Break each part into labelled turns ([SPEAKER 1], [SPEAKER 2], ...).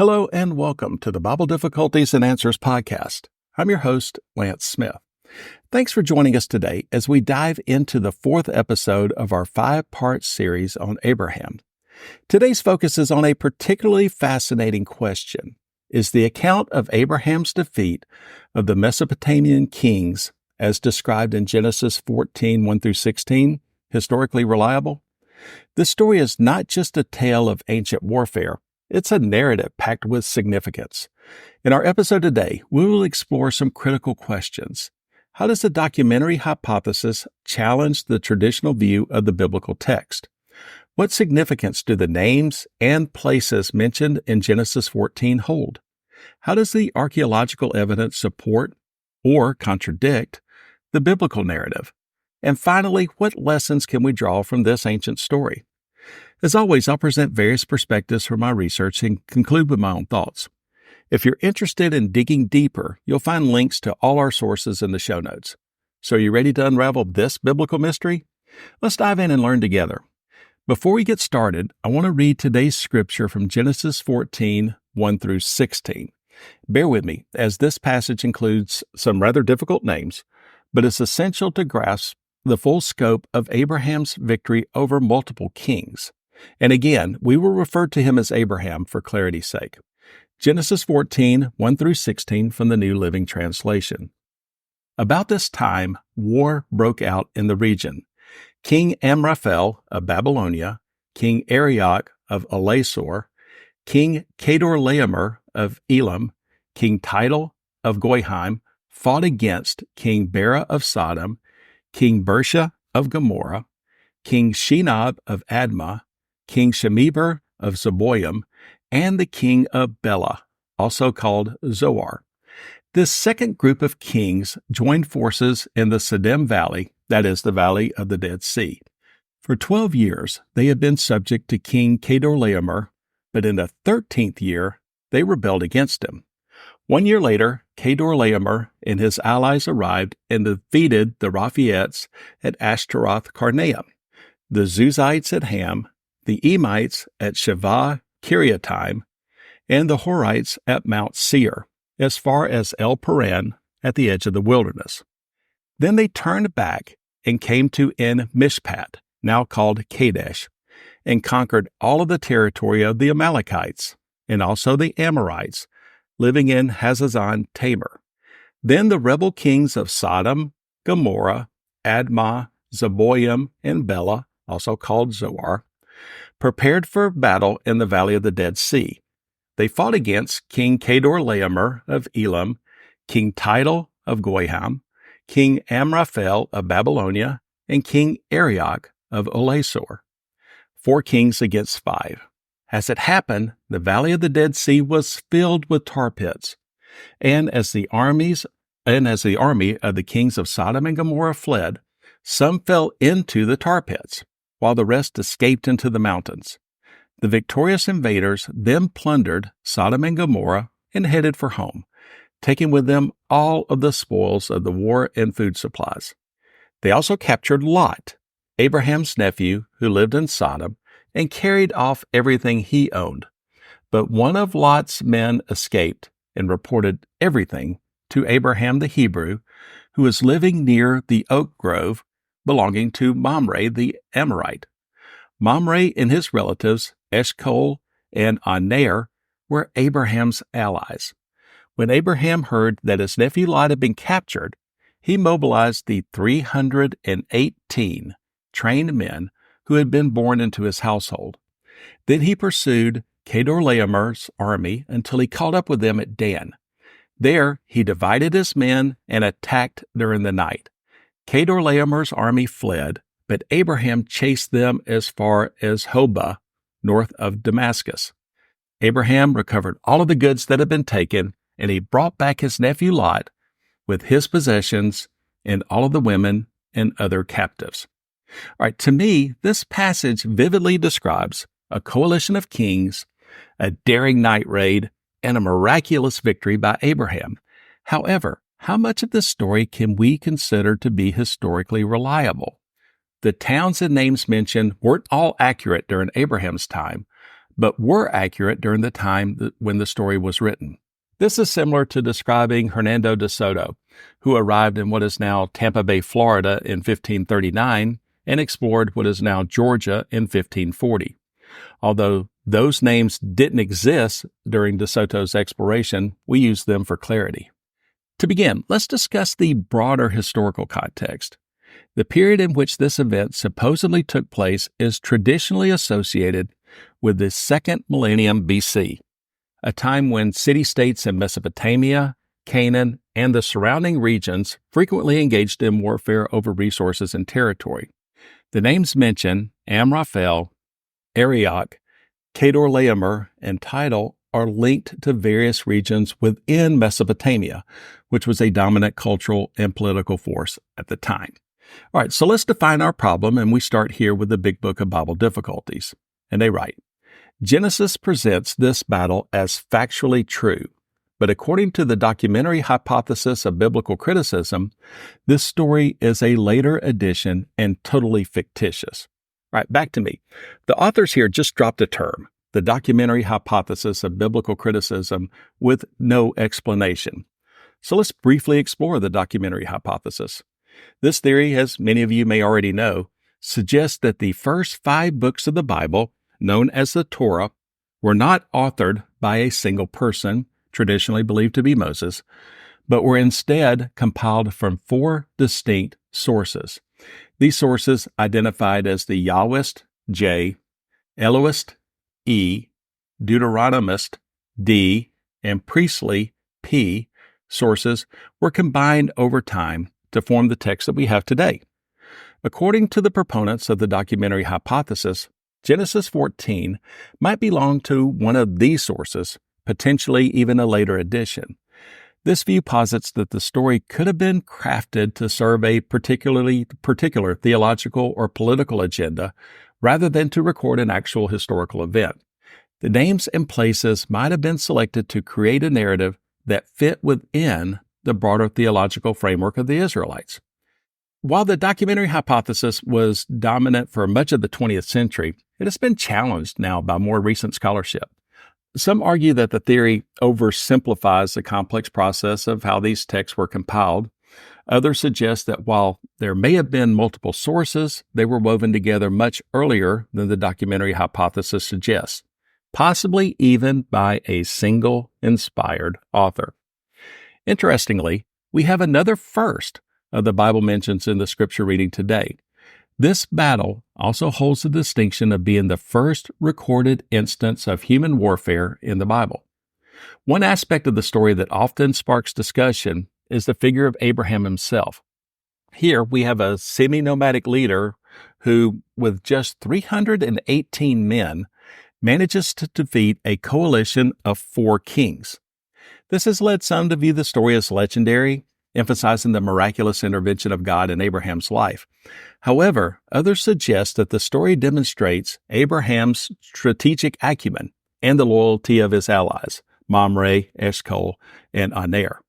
[SPEAKER 1] Hello and welcome to the Bible Difficulties and Answers podcast. I'm your host, Lance Smith. Thanks for joining us today as we dive into the fourth episode of our 5-part series on Abraham. Today's focus is on a particularly fascinating question. Is the account of Abraham's defeat of the Mesopotamian kings, as described in Genesis 14, 1-16, historically reliable? This story is not just a tale of ancient warfare. It's a narrative packed with significance. In our episode today, we will explore some critical questions. How does the documentary hypothesis challenge the traditional view of the biblical text? What significance do the names and places mentioned in Genesis 14 hold? How does the archaeological evidence support or contradict the biblical narrative? And finally, what lessons can we draw from this ancient story? As always, I'll present various perspectives from my research and conclude with my own thoughts. If you're interested in digging deeper, you'll find links to all our sources in the show notes. So are you ready to unravel this biblical mystery? Let's dive in and learn together. Before we get started, I want to read today's scripture from Genesis 14, 1-16. Bear with me, as this passage includes some rather difficult names, but it's essential to grasp the full scope of Abraham's victory over multiple kings. And again, we will refer to him as Abraham for clarity's sake. Genesis 14, 1-16 from the New Living Translation. About this time, war broke out in the region. King Amraphel of Babylonia, King Arioch of Elasar, King Chedorlaomer of Elam, King Tidal of Goyim fought against King Bera of Sodom, King Bersha of Gomorrah, King Shinab of Admah, King Shemeber of Zeboim, and the king of Bela, also called Zoar. This second group of kings joined forces in the Siddim Valley, that is, the Valley of the Dead Sea. For 12 years, they had been subject to King Chedorlaomer, but in the 13th year, they rebelled against him. 1 year later, Chedorlaomer and his allies arrived and defeated the Rephaites at Ashtaroth Karnaim, the Zuzites at Ham, the Emites at Shavah Kiriataim, and the Horites at Mount Seir, as far as El Paran at the edge of the wilderness. Then they turned back and came to En Mishpat, now called Kadesh, and conquered all of the territory of the Amalekites, and also the Amorites, living in Hazazon Tamar. Then the rebel kings of Sodom, Gomorrah, Admah, Zeboim, and Bela, also called Zoar, prepared for battle in the Valley of the Dead Sea. They fought against King Chedorlaomer of Elam, King Tidal of Goyim, King Amraphel of Babylonia, and King Arioch of Elasar. 4 kings against 5. As it happened, the Valley of the Dead Sea was filled with tar pits, and as the army of the kings of Sodom and Gomorrah fled, some fell into the tar pits, while the rest escaped into the mountains. The victorious invaders then plundered Sodom and Gomorrah and headed for home, taking with them all of the spoils of the war and food supplies. They also captured Lot, Abraham's nephew who lived in Sodom, and carried off everything he owned. But one of Lot's men escaped and reported everything to Abraham the Hebrew, who was living near the oak grove belonging to Mamre the Amorite. Mamre and his relatives, Eshcol and Aner, were Abraham's allies. When Abraham heard that his nephew Lot had been captured, he mobilized the 318 trained men who had been born into his household. Then he pursued Chedorlaomer's army until he caught up with them at Dan. There he divided his men and attacked during the night. Chedorlaomer's army fled, but Abraham chased them as far as Hobah, north of Damascus. Abraham recovered all of the goods that had been taken, and he brought back his nephew Lot with his possessions and all of the women and other captives. All right, to me, this passage vividly describes a coalition of kings, a daring night raid, and a miraculous victory by Abraham. However, how much of this story can we consider to be historically reliable? The towns and names mentioned weren't all accurate during Abraham's time, but were accurate during the time when the story was written. This is similar to describing Hernando de Soto, who arrived in what is now Tampa Bay, Florida in 1539 and explored what is now Georgia in 1540. Although those names didn't exist during de Soto's exploration, we use them for clarity. To begin, let's discuss the broader historical context. The period in which this event supposedly took place is traditionally associated with the 2nd millennium BC, a time when city-states in Mesopotamia, Canaan, and the surrounding regions frequently engaged in warfare over resources and territory. The names mentioned, Amraphel, Arioch, Kedorlaomer, and Tidal, are linked to various regions within Mesopotamia, which was a dominant cultural and political force at the time. All right, so let's define our problem, and we start here with the Big Book of Bible Difficulties. And they write, Genesis presents this battle as factually true, but according to the documentary hypothesis of biblical criticism, this story is a later addition and totally fictitious. All right, back to me. The authors here just dropped a term, the documentary hypothesis of biblical criticism, with no explanation. So let's briefly explore the documentary hypothesis. This theory, as many of you may already know, suggests that the first 5 books of the Bible, known as the Torah, were not authored by a single person, traditionally believed to be Moses, but were instead compiled from 4 distinct sources. These sources, identified as the Yahwist, J, Elohist, E, Deuteronomist, D, and Priestly, P, sources, were combined over time to form the text that we have today. According to the proponents of the documentary hypothesis, Genesis 14 might belong to one of these sources, potentially even a later edition. This view posits that the story could have been crafted to serve a particular theological or political agenda rather than to record an actual historical event. The names and places might have been selected to create a narrative that fit within the broader theological framework of the Israelites. While the documentary hypothesis was dominant for much of the 20th century, it has been challenged now by more recent scholarship. Some argue that the theory oversimplifies the complex process of how these texts were compiled. Others suggest that while there may have been multiple sources, they were woven together much earlier than the documentary hypothesis suggests, possibly even by a single inspired author. Interestingly, we have another first of the Bible mentions in the scripture reading today. This battle also holds the distinction of being the first recorded instance of human warfare in the Bible. One aspect of the story that often sparks discussion is the figure of Abraham himself. Here we have a semi-nomadic leader who, with just 318 men, manages to defeat a coalition of 4 kings. This has led some to view the story as legendary, emphasizing the miraculous intervention of God in Abraham's life. However, others suggest that the story demonstrates Abraham's strategic acumen and the loyalty of his allies, Mamre, Eshcol, and Aner.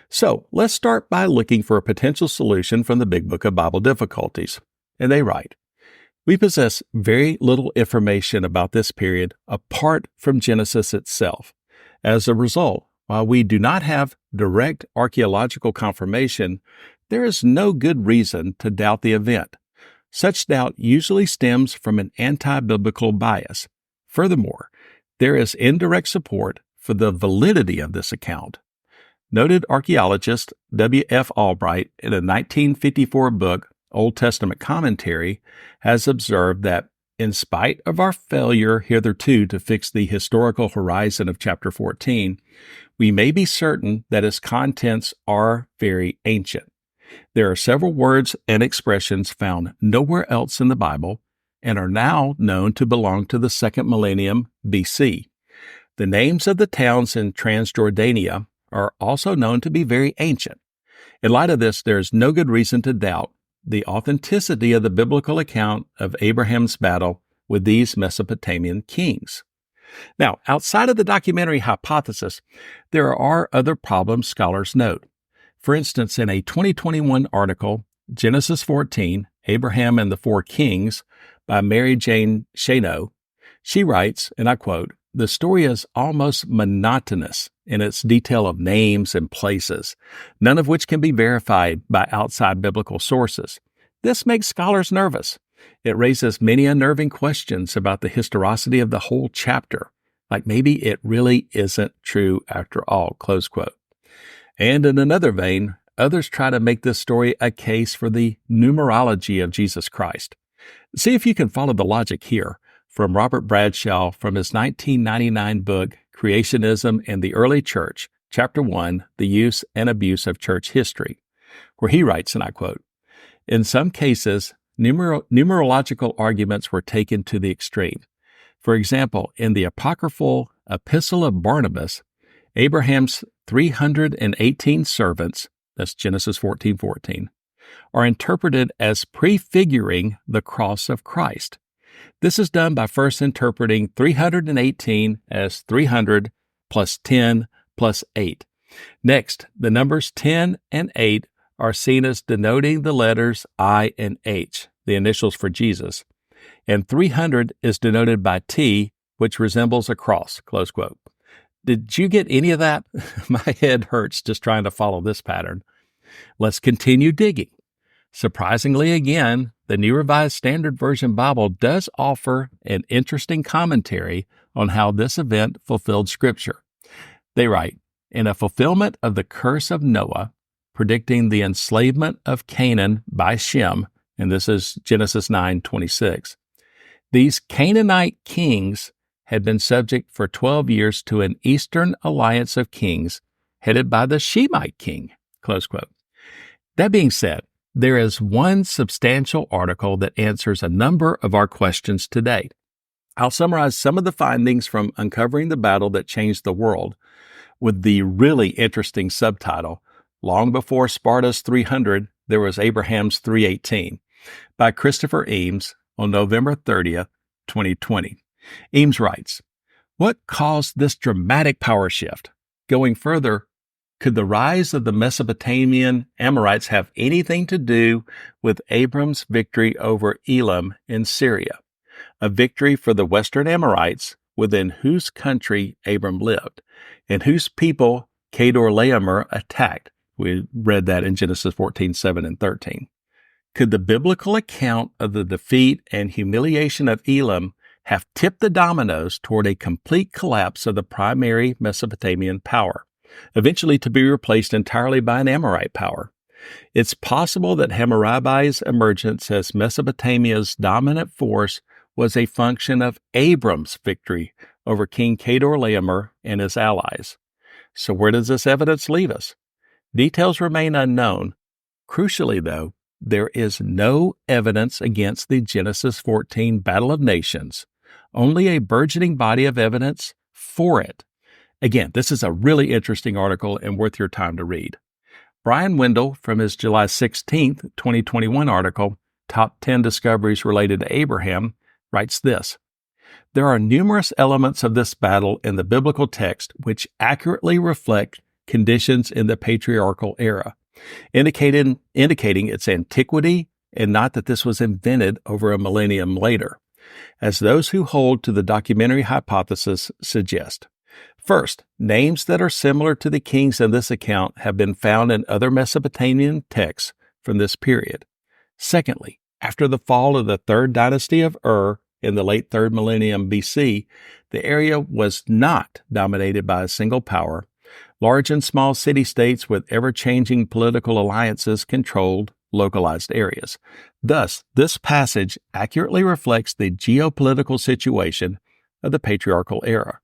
[SPEAKER 1] So, let's start by looking for a potential solution from the Big Book of Bible Difficulties. And they write, we possess very little information about this period apart from Genesis itself. As a result, while we do not have direct archaeological confirmation, there is no good reason to doubt the event. Such doubt usually stems from an anti-biblical bias. Furthermore, there is indirect support for the validity of this account. Noted archaeologist W.F. Albright, in a 1954 book, Old Testament Commentary, has observed that in spite of our failure hitherto to fix the historical horizon of chapter 14, we may be certain that its contents are very ancient. There are several words and expressions found nowhere else in the Bible and are now known to belong to the 2nd millennium BC. The names of the towns in Transjordania are also known to be very ancient. In light of this, there is no good reason to doubt the authenticity of the biblical account of Abraham's battle with these Mesopotamian kings. Now, outside of the documentary hypothesis, there are other problems scholars note. For instance, in a 2021 article, Genesis 14, Abraham and the 4 Kings, by Mary Jane Shano, She writes, and I quote, "The story is almost monotonous in its detail of names and places, none of which can be verified by outside biblical sources. This makes scholars nervous. It raises many unnerving questions about the historicity of the whole chapter, like maybe it really isn't true after all," close quote. And in another vein, others try to make this story a case for the numerology of Jesus Christ. See if you can follow the logic here from Robert Bradshaw from his 1999 book, Creationism and the Early Church, Chapter 1, The Use and Abuse of Church History, where he writes, and I quote, "In some cases, numerological arguments were taken to the extreme. For example, in the apocryphal Epistle of Barnabas, Abraham's 318 servants, that's Genesis 14:14, are interpreted as prefiguring the cross of Christ. This is done by first interpreting 318 as 300 plus 10 plus 8. Next, the numbers 10 and 8 are seen as denoting the letters I and H, the initials for Jesus, and 300 is denoted by T, which resembles a cross," close quote. Did you get any of that? My head hurts just trying to follow this pattern. Let's continue digging. Surprisingly again, the New Revised Standard Version Bible does offer an interesting commentary on how this event fulfilled Scripture. They write, "In a fulfillment of the curse of Noah, predicting the enslavement of Canaan by Shem," and this is Genesis 9:26, "these Canaanite kings had been subject for 12 years to an eastern alliance of kings headed by the Shemite king," close quote. That being said, there is one substantial article that answers a number of our questions today. I'll summarize some of the findings from Uncovering the Battle That Changed the World with the really interesting subtitle, "Long Before Sparta's 300, There Was Abraham's 318, by Christopher Eames on November 30th, 2020. Eames writes, "What caused this dramatic power shift? Going further, could the rise of the Mesopotamian Amorites have anything to do with Abram's victory over Elam in Syria, a victory for the Western Amorites within whose country Abram lived, and whose people Kedorlaomer attacked?" We read that in Genesis 14:7 and 13. Could the biblical account of the defeat and humiliation of Elam have tipped the dominoes toward a complete collapse of the primary Mesopotamian power, eventually to be replaced entirely by an Amorite power? It's possible that Hammurabi's emergence as Mesopotamia's dominant force was a function of Abram's victory over King Kedorlaomer and his allies. So where does this evidence leave us? Details remain unknown. Crucially, though, there is no evidence against the Genesis 14 Battle of Nations, only a burgeoning body of evidence for it. Again, this is a really interesting article and worth your time to read. Brian Wendell, from his July 16th, 2021 article, Top 10 Discoveries Related to Abraham, writes this: "There are numerous elements of this battle in the biblical text which accurately reflect conditions in the patriarchal era, indicating its antiquity and not that this was invented over a millennium later, as those who hold to the documentary hypothesis suggest. First, names that are similar to the kings in this account have been found in other Mesopotamian texts from this period. Secondly, after the fall of the third dynasty of Ur in the late 3rd millennium BC, the area was not dominated by a single power. Large and small city-states with ever-changing political alliances controlled localized areas. Thus, this passage accurately reflects the geopolitical situation of the patriarchal era."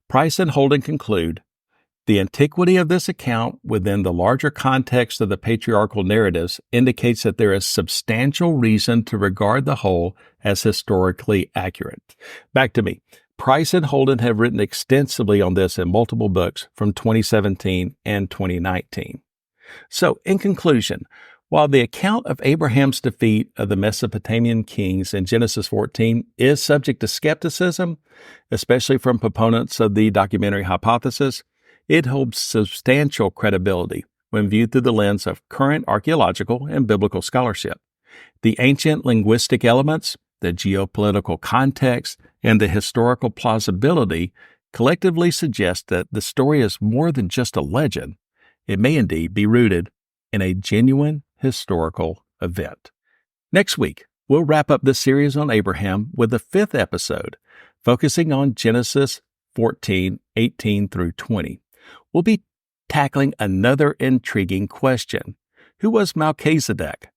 [SPEAKER 1] Price and Holden conclude, "The antiquity of this account within the larger context of the patriarchal narratives indicates that there is substantial reason to regard the whole as historically accurate." Back to me. Price and Holden have written extensively on this in multiple books from 2017 and 2019. So, in conclusion, while the account of Abraham's defeat of the Mesopotamian kings in Genesis 14 is subject to skepticism, especially from proponents of the documentary hypothesis, it holds substantial credibility when viewed through the lens of current archaeological and biblical scholarship. The ancient linguistic elements, the geopolitical context, and the historical plausibility collectively suggest that the story is more than just a legend. It may indeed be rooted in a genuine historical event. Next week, we'll wrap up this series on Abraham with the 5th episode, focusing on Genesis 14:18 through 20. We'll be tackling another intriguing question. Who was Melchizedek?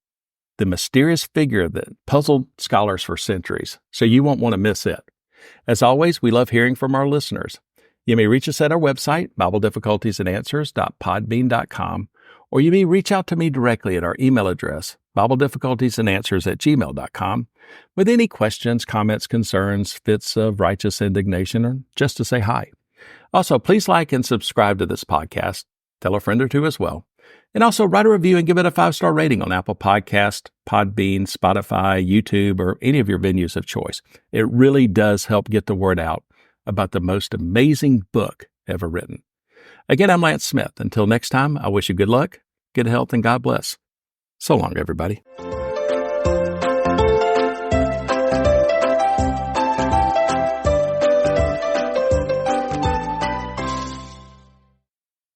[SPEAKER 1] The mysterious figure that puzzled scholars for centuries, so you won't want to miss it. As always, we love hearing from our listeners. You may reach us at our website, BibleDifficultiesAndAnswers.podbean.com, or you may reach out to me directly at our email address, BibleDifficultiesAndAnswers@gmail.com, with any questions, comments, concerns, fits of righteous indignation, or just to say hi. Also, please like and subscribe to this podcast. Tell a friend or two as well. And also write a review and give it a 5-star rating on Apple Podcast, Podbean, Spotify, YouTube, or any of your venues of choice. It really does help get the word out about the most amazing book ever written. Again, I'm Lance Smith. Until next time, I wish you good luck, good health, and God bless. So long, everybody.